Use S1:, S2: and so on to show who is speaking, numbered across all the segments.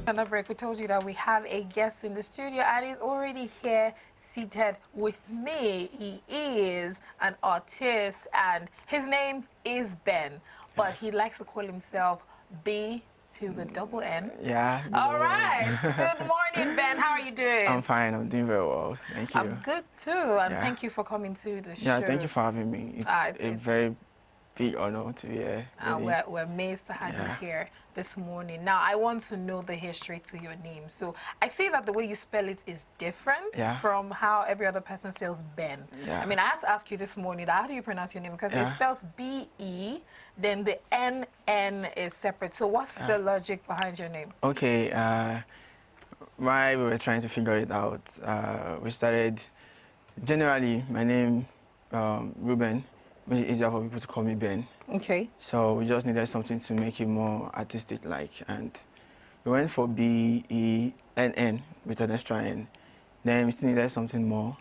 S1: Another break, we told you that we have a guest in the studio and he's already here seated with me. He is an artist and his name is Ben, but he likes to call himself B to the double N.
S2: Yeah.
S1: All right. Good morning, Ben. How are you doing?
S2: I'm fine. I'm doing very well. Thank you.
S1: I'm good too, and thank you for coming to the show.
S2: Yeah, thank you for having me. It's a very big honor to be here. Really.
S1: We're amazed to have you here this morning. Now, I want to know the history to your name. So I see that the way you spell it is different from how every other person spells Ben. I mean, I had to ask you this morning, how do you pronounce your name? Because it's spelled B-E, then the N-N is separate. So what's the logic behind your name?
S2: Okay, while we were trying to figure it out, we started, generally, my name, Ruben, which is easier for people to call me Ben.
S1: Okay.
S2: So we just needed something to make it more artistic-like, and we went for B-E-N-N with an extra N. Then we still needed something more,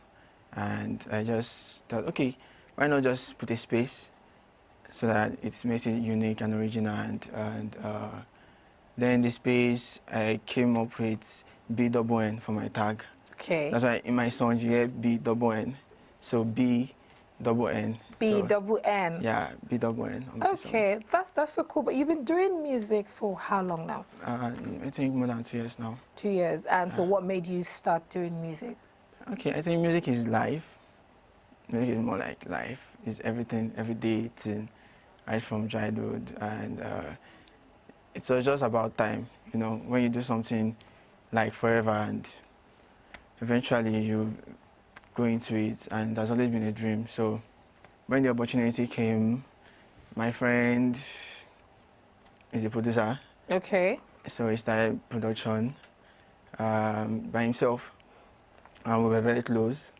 S2: and I just thought, okay, why not just put a space so that it makes it unique and original, and then the space I came up with B-double-N for my tag.
S1: Okay.
S2: That's why in my song you hear B-double-N, so B-double-N.
S1: B-double-N.
S2: Yeah, B-double-N.
S1: Okay, that's so cool. But you've been doing music for how long now?
S2: I think more than 2 years now.
S1: 2 years. And so what made you start doing music?
S2: Okay, I think music is life. Music is more like life. It's everything, every day, right from childhood. And it was just about time, you know, when you do something like forever and eventually you go into it, and there's always been a dream. So when the opportunity came, my friend is a producer.
S1: Okay.
S2: So he started production by himself, and we were very close.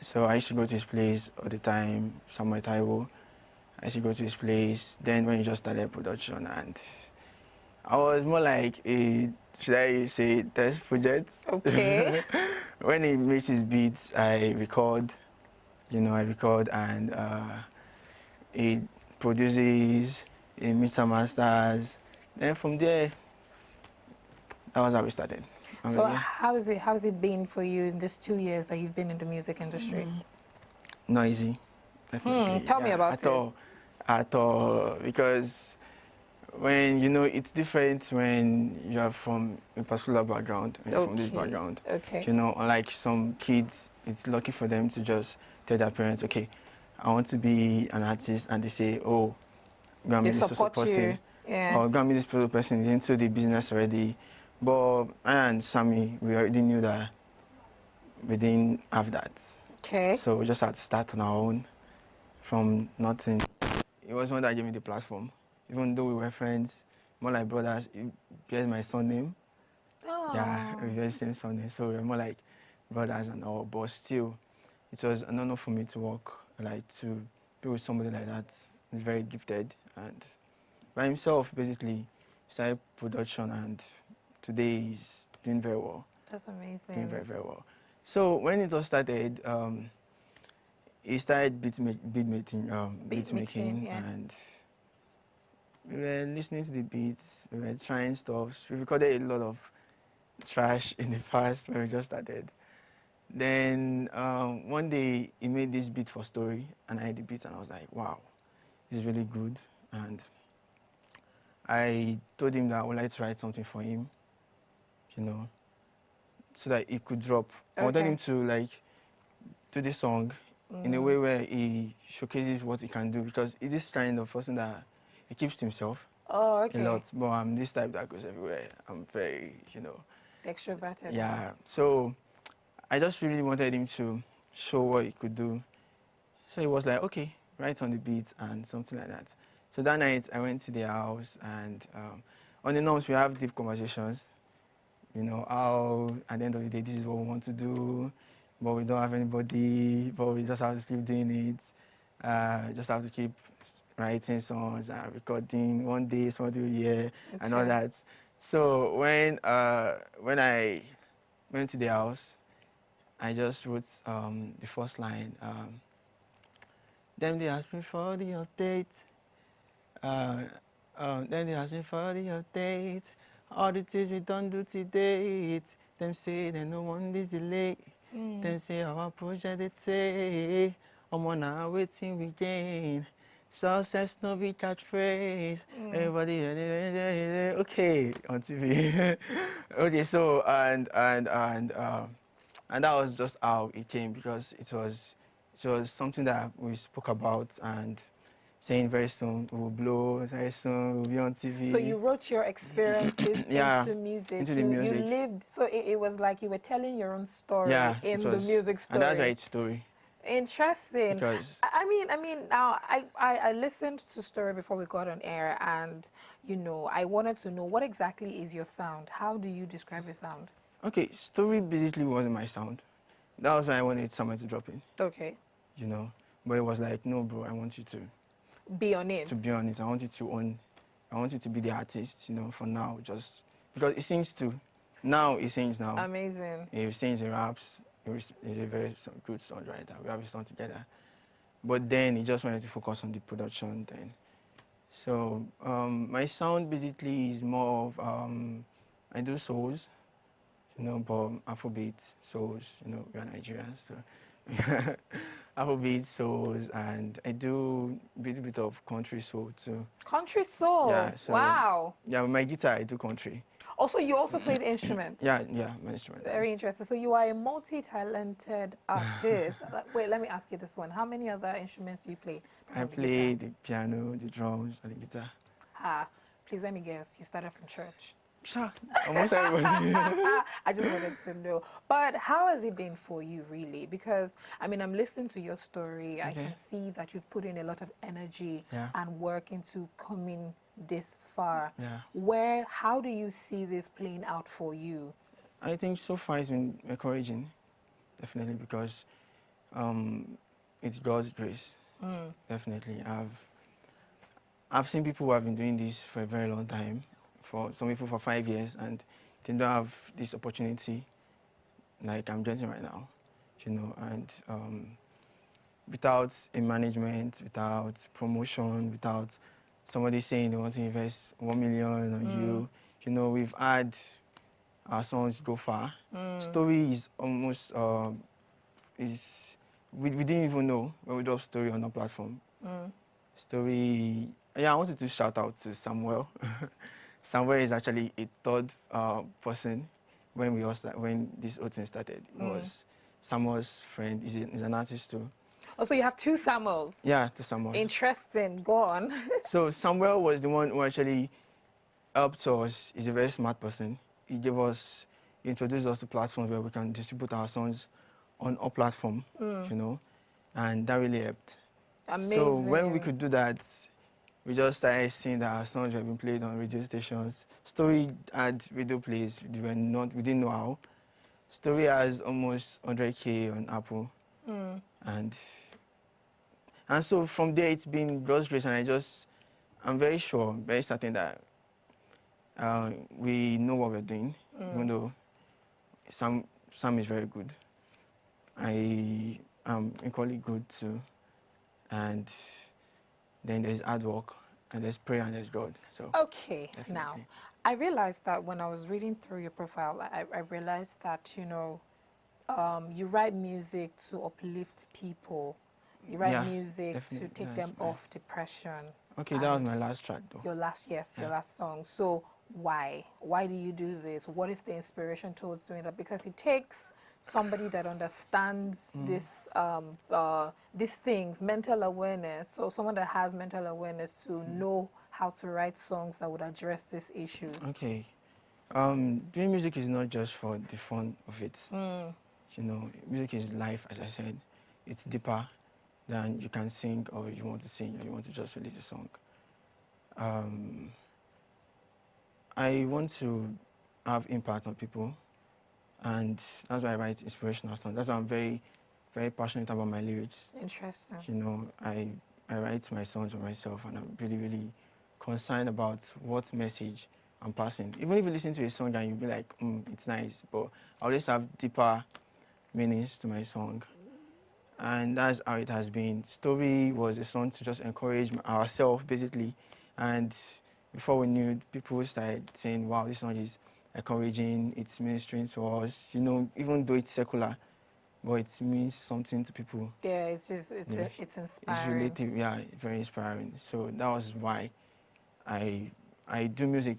S2: So I used to go to his place all the time, somewhere Taiwo. I used to go to his place. Then when he just started production, and I was more like a, should I say, test project?
S1: Okay.
S2: When he makes his beats, I record. You know, I record, and he produces, he mixes and masters. Then from there, that was how we started.
S1: So how's it been for you in these 2 years that you've been in the music industry?
S2: Not easy, definitely.
S1: Tell me about it.
S2: At all, because when, you know, it's different when you are from a particular background, and you're from this background.
S1: Okay.
S2: You know, unlike some kids, it's lucky for them to just tell their parents, okay, I want to be an artist, and they say, oh, go and meet this person. Or go and meet this person is into the business already. But I and Sammy, we already knew that we didn't have that.
S1: Okay.
S2: So we just had to start on our own from nothing. It was one that gave me the platform. Even though we were friends, more like brothers, he bears my surname.
S1: Oh.
S2: Yeah, we bear the same surname. So we were more like brothers and all. But still, it was an honor for me to work, like to be with somebody like that. He's very gifted, and by himself, basically, started production, and today he's doing very well.
S1: That's amazing.
S2: Doing very, very well. So when it all started, he started beat making, and we were listening to the beats, we were trying stuff. We recorded a lot of trash in the past when we just started. Then one day he made this beat for Story, and I heard the beat and I was like, wow, this is really good. And I told him that I would like to write something for him, you know, so that it could drop. I wanted him to like do this song in a way where he showcases what he can do, because he's this kind of person that he keeps to himself a lot. But I'm this type that goes everywhere. I'm very, you know,
S1: extroverted.
S2: Yeah. So I just really wanted him to show what he could do. So he was like, okay, write on the beat and something like that. So that night I went to their house, and on the norms we have deep conversations. you know, how at the end of the day, this is what we want to do, but we don't have anybody, but we just have to keep doing it. Just have to keep writing songs and recording one day, somebody will hear, and all that. So when I went to the house, I just wrote the first line. Then they asked me for the update. Then they asked me for the update. All the things we don't do today. Them say they no want this delay. Them say our project they take. I'm on our waiting we gain. Success no be catchphrase. Everybody, okay, on TV. Okay, so and that was just how it came, because it was something that we spoke about and saying very soon we will blow, very soon we'll be on TV.
S1: So you wrote your experiences into music.
S2: Into the music.
S1: You lived, so it was like you were telling your own story in the music story.
S2: And that's why it's story.
S1: Interesting.
S2: Because
S1: I mean, now I listened to story before we got on air, and you know, I wanted to know what exactly is your sound. How do you describe your sound?
S2: Okay, story basically wasn't my sound. That was why I wanted someone to drop in.
S1: Okay.
S2: You know, but it was like, no, bro, I want you to
S1: be on it.
S2: To be on it, I want you to own. I want you to be the artist. You know, for now, just because it sings too. Now it sings now.
S1: Amazing.
S2: He sings, he raps. He's a very good songwriter. We have a song together. But then he just wanted to focus on the production then. So my sound basically is more of I do souls, you know, but Afrobeat, souls, you know, we are Nigerians, so Afrobeat, souls, and I do a bit of country soul too.
S1: Country soul?
S2: Yeah. So,
S1: wow.
S2: Yeah, with my guitar I do country.
S1: Also, you also play the instrument?
S2: Yeah, my instrument.
S1: Very interesting. So you are a multi-talented artist. Wait, let me ask you this one. How many other instruments do you play?
S2: I play the piano, the drums, and the guitar.
S1: Please let me guess. You started from church.
S2: Sure, almost everybody.
S1: I just wanted to know. But how has it been for you, really? Because, I mean, I'm listening to your story. I can see that you've put in a lot of energy and work into coming this far. How do you see this playing out for you?
S2: I think so far it's been encouraging, definitely, because it's God's grace. Definitely. I've seen people who have been doing this for a very long time, for some people for 5 years, and they don't have this opportunity like I'm getting right now, you know, and without a management, without promotion, without somebody saying they want to invest 1 million on you know, we've had our songs go far. Story is almost, we didn't even know when we dropped Story on our platform. Story, I wanted to shout out to Samuel. Samuel is actually a third person when this whole thing started. It was Samuel's friend. He's an artist too.
S1: Oh, so you have two Samuels? Yeah,
S2: two Samuels.
S1: Interesting. Go on.
S2: So Samuel was the one who actually helped us. He's a very smart person. He introduced us to platforms where we can distribute our songs on our platform, you know, and that really helped.
S1: Amazing.
S2: So when we could do that, we just started seeing that our songs were being played on radio stations. Story had radio plays. We didn't know how. Story has almost 100K on Apple, and so from there it's been God's grace, and I'm very sure, very certain that we know what we're doing, even though Sam is very good. I am equally good too, and then there's hard work, and there's prayer, and there's God. So
S1: okay,
S2: definitely.
S1: Now I realized that when I was reading through your profile, I realized that, you know, you write music to uplift people. You write music to take them off depression.
S2: Okay, that was my last track, though.
S1: Your last song. So why? Why do you do this? What is the inspiration towards doing that? Because it takes somebody that understands these things, mental awareness, so someone that has mental awareness to know how to write songs that would address these issues.
S2: Okay. Doing music is not just for the fun of it. You know, music is life, as I said. It's deeper than you can sing, or you want to sing, or you want to just release a song. I want to have impact on people, and that's why I write inspirational songs. That's why I'm very, very passionate about my lyrics.
S1: Interesting.
S2: You know, I write my songs for myself, and I'm really, really concerned about what message I'm passing. Even if you listen to a song and you'll be like, it's nice, but I always have deeper meanings to my song. And that's how it has been. Story was a song to just encourage ourselves, basically. And before we knew, people started saying, wow, this song is encouraging, it's ministering to us. You know, even though it's secular, but it means something to people.
S1: Yeah, it's inspiring.
S2: It's relative, yeah, very inspiring. So that was why I do music.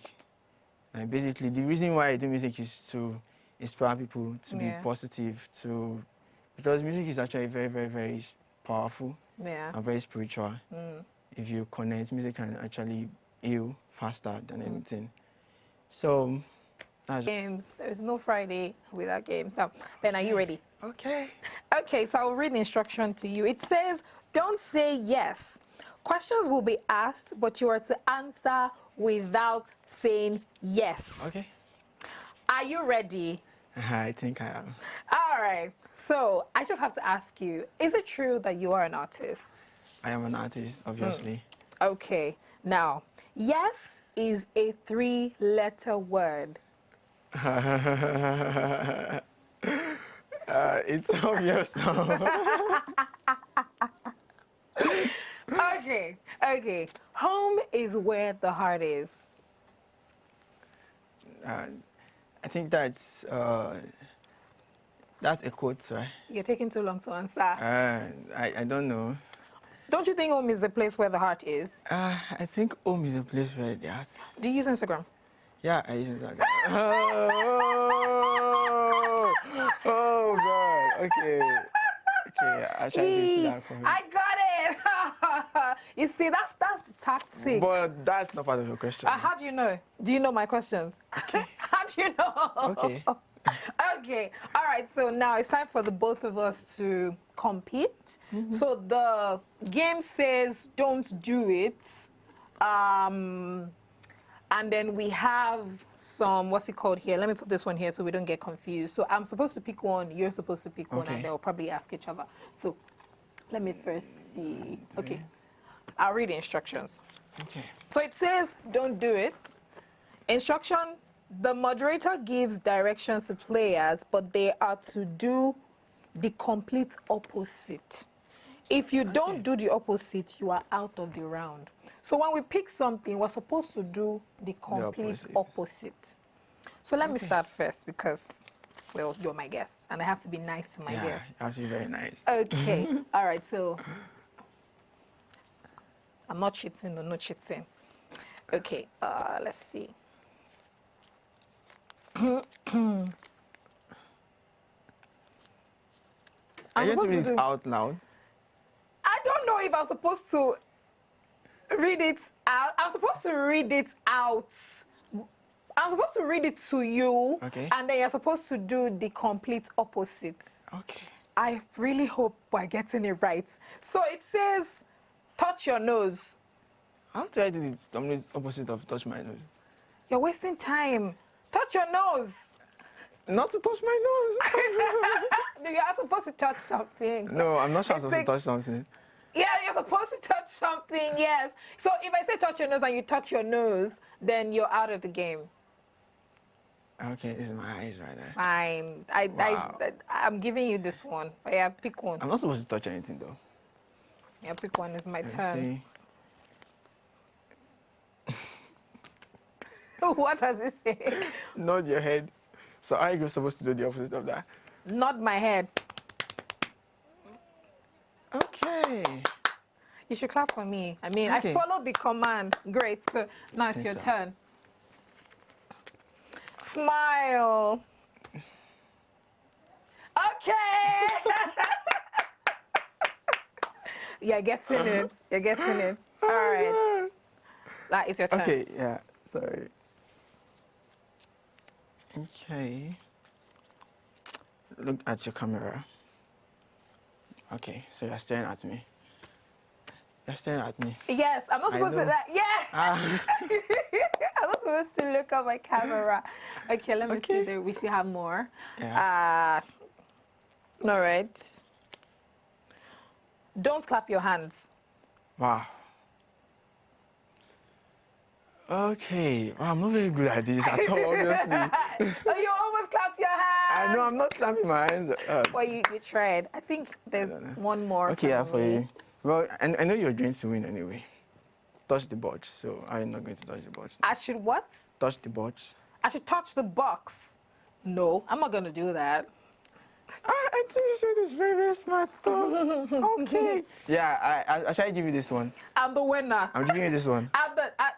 S2: And basically, the reason why I do music is to inspire people to be positive, because music is actually very, very, very powerful and very spiritual. If you connect, music can actually heal faster than anything. So,
S1: games. There's no Friday without games. So, Ben, are you ready?
S2: Okay.
S1: Okay, so I'll read the instruction to you. It says, don't say yes. Questions will be asked, but you are to answer without saying yes.
S2: Okay.
S1: Are you ready?
S2: I think I am.
S1: All right. So I just have to ask you, is it true that you are an artist?
S2: I am an artist, obviously.
S1: Okay. Now, yes is a 3-letter word.
S2: It's obvious now.
S1: Okay. Home is where the heart is.
S2: I think that's a quote, right?
S1: You're taking too long to answer.
S2: I don't know.
S1: Don't you think home is the place where the heart is?
S2: I think home is a place where the heart.
S1: Do you use Instagram?
S2: Yeah, I use Instagram. Oh God. Okay. I try to see that for me.
S1: I got it. You see, that's the tactic.
S2: But that's not part of your question.
S1: How do you know? Do you know my questions?
S2: Okay.
S1: How do you know?
S2: Okay.
S1: Okay. All right. So now it's time for the both of us to compete. So the game says don't do it. And then we have some, what's it called here? Let me put this one here so we don't get confused. So I'm supposed to pick one, you're supposed to pick one, and they'll probably ask each other. So let me first see. Okay. I'll read the instructions.
S2: Okay.
S1: So it says, don't do it. Instruction, the moderator gives directions to players, but they are to do the complete opposite. If you don't do the opposite, you are out of the round. So when we pick something, we're supposed to do the complete opposite. So let me start first because, well, you're my guest, and I have to be nice to my guest.
S2: Yeah, actually very nice.
S1: Okay. All right, so I'm not cheating, no cheating. Okay, let's see.
S2: Are you going to read it out loud?
S1: I don't know if I'm supposed to read it out. I'm supposed to read it out. I'm supposed to read it to you.
S2: Okay.
S1: And then you're supposed to do the complete opposite.
S2: Okay.
S1: I really hope we're getting it right. So it says, touch your nose.
S2: How do I do the complete opposite of touch my nose?
S1: You're wasting time. Touch your nose.
S2: Not to touch my nose.
S1: You are supposed to touch something.
S2: No, I'm not sure I'm supposed to touch something.
S1: Yeah, you're supposed to touch something, yes. So if I say touch your nose and you touch your nose, then you're out of the game.
S2: Okay, this is my eyes right there.
S1: Fine. I'm giving you this one. Yeah, pick one.
S2: I'm not supposed to touch anything, though.
S1: Yeah, pick one. It's my turn. What does it say?
S2: Nod your head. So are you supposed to do the opposite of that?
S1: Nod my head.
S2: Okay.
S1: You should clap for me. I mean, I followed the command. Great. So now it's your turn. Smile. Okay. You're getting it. You're getting it. All right. That is your turn.
S2: Okay, yeah. Sorry. Okay. Look at your camera. Okay, so you're staring at me. You're staring at me.
S1: Yes, I'm not supposed to do that. Yeah. I'm not supposed to look at my camera. Okay, let me see. There, we still have more.
S2: Yeah.
S1: All right. Don't clap your hands.
S2: Wow. Okay. Wow, I'm not very good at this at all, obviously.
S1: Oh, you almost clapped your hands.
S2: I know, I'm not clapping my hands.
S1: Well, you tried. I think there's one more.
S2: Okay, yeah, for you. Well, I know you're going to win anyway. Touch the box, so I'm not going to touch the box.
S1: I should what?
S2: Touch the box.
S1: I should touch the box. No, I'm not going to do that.
S2: I think you said it's very, very smart, though. Okay. Yeah, I try to give you this one.
S1: I'm the winner.
S2: I'm giving you this one.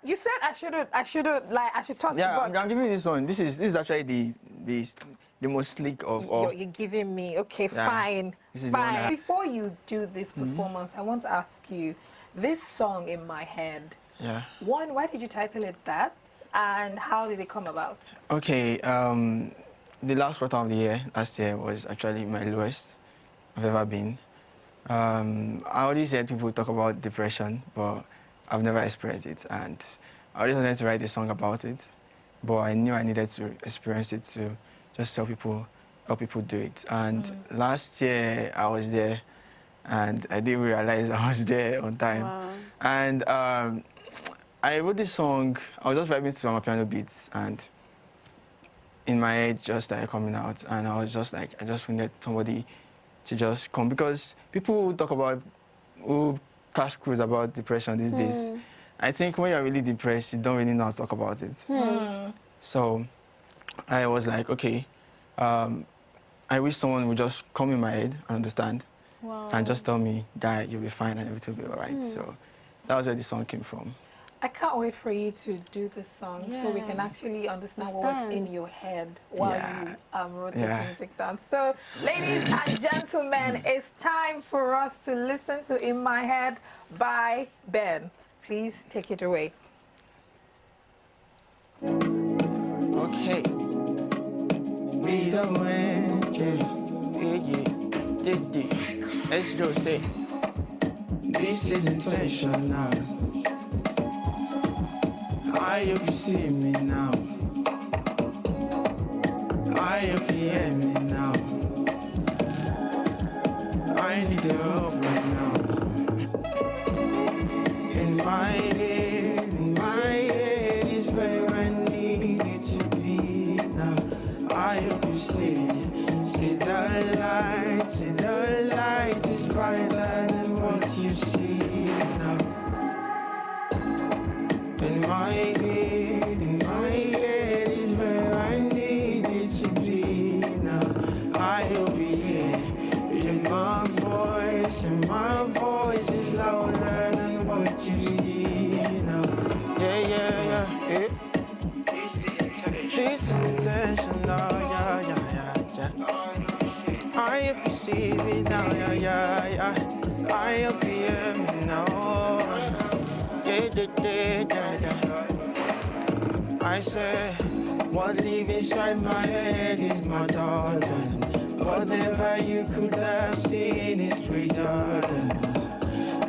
S1: You said I should touch the box.
S2: Yeah, I'm giving you this one. This is actually the most slick of all.
S1: You're giving me, okay, fine. Fine. Before you do this performance, I want to ask you, this song in my head, one, why did you title it that? And how did it come about? Okay,
S2: the last quarter of the year, last year, was actually my lowest I've ever been. I already said people talk about depression, but I've never expressed it. And I already wanted to write a song about it, but I knew I needed to experience it to just help people do it. And last year, I was there, and I didn't realize I was there on time.
S3: Wow.
S2: And I wrote this song, I was just vibing to my piano beats, and in my head just started coming out, and I was just like, I just wanted somebody to just come, because people talk about, who clash crews about depression these days. I think when you're really depressed, you don't really know how to talk about it. So I was like, okay, I wish someone would just come in my head and understand, and just tell me that you'll be fine and everything will be all right. So that was where the song came from.
S1: I can't wait for you to do this song so we can actually understand what was in your head while you wrote this music down. So, ladies and gentlemen, it's time for us to listen to In My Head by Ben. Please take it away.
S2: Okay. We don't win, Let's just say, this is intentional. I hope you see me now. I hope you hear me now. I need your help right now. In my head is where I need you to be now. I hope you see the light is brighter than what you see now. In my head is where I need you to be now. I hope you hear my voice is louder than what you hear now. Yeah. This is intentional, yeah. I hope you see me now, yeah. I hope you hear me now. I say, what live inside my head is my darling. Whatever you could have seen is greater than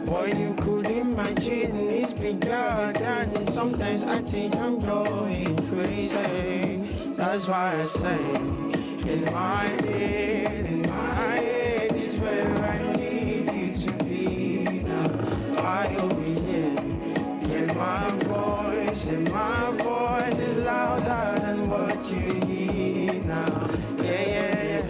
S2: what you could imagine is bigger than. Sometimes I think I'm going crazy. That's why I say, in my head is where I need you to be now. I hope you hear my voice is louder than what you hear now. Yeah.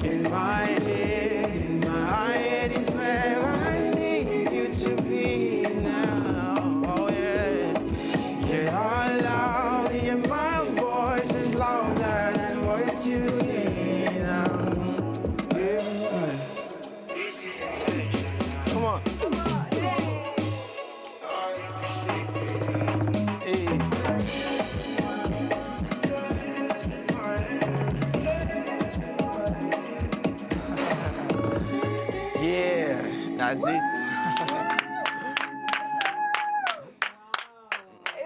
S2: In my head is where I need you to be now. Oh yeah, all loud. Yeah, my voice is louder than what you hear now. Yeah. Come on. That's it.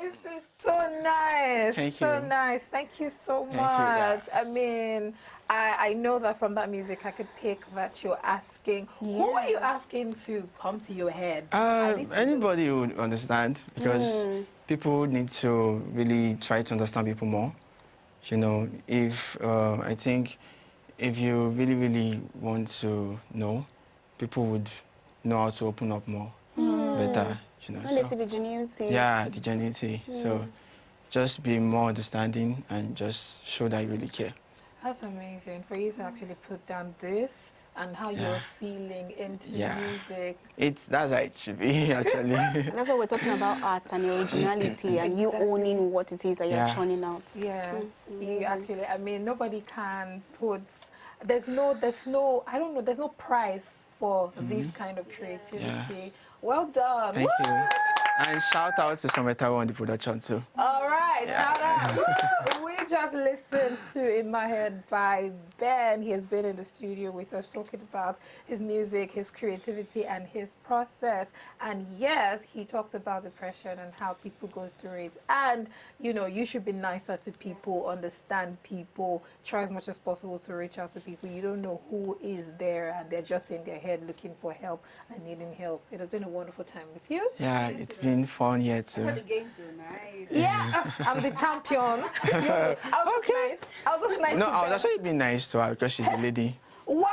S1: This is so nice.
S2: Thank
S1: so
S2: you.
S1: nice. Thank you so much.
S2: Yes.
S1: I mean, I know that from that music I could pick that you're asking. Who are you asking to come to your head?
S2: Anybody would understand, because people need to really try to understand people more. You know, if I think if you really, really want to know, people would know how to open up more, better. You know,
S3: when they see the genuinity.
S2: Yeah, the genuinity. So just be more understanding and just show that you really care.
S1: That's amazing for you to actually put down this and how you're feeling into music.
S2: That's how it should be, actually.
S3: That's what we're talking about, art and your originality and you owning what it is that you're churning out.
S1: Yes, you actually, I mean, nobody can put, there's no, I don't know, there's no price for this kind of creativity. Well done.
S2: Thank you. And shout out to Sametawa on the production too.
S1: All right, shout out. We just listened to In My Head by Ben. He has been in the studio with us talking about his music, his creativity, and his process. And yes, he talked about depression and how people go through it. And, you know, you should be nicer to people, understand people, try as much as possible to reach out to people. You don't know who is there and they're just in their head looking for help and needing help. It has been a wonderful time with you.
S2: Yeah, it's been fun here too.
S4: The games were nice.
S1: Yeah, I'm the champion. I was just nice. I was just nice.
S2: No,
S1: to
S2: I was
S1: them.
S2: actually being nice to her because she's the lady.
S1: Wow!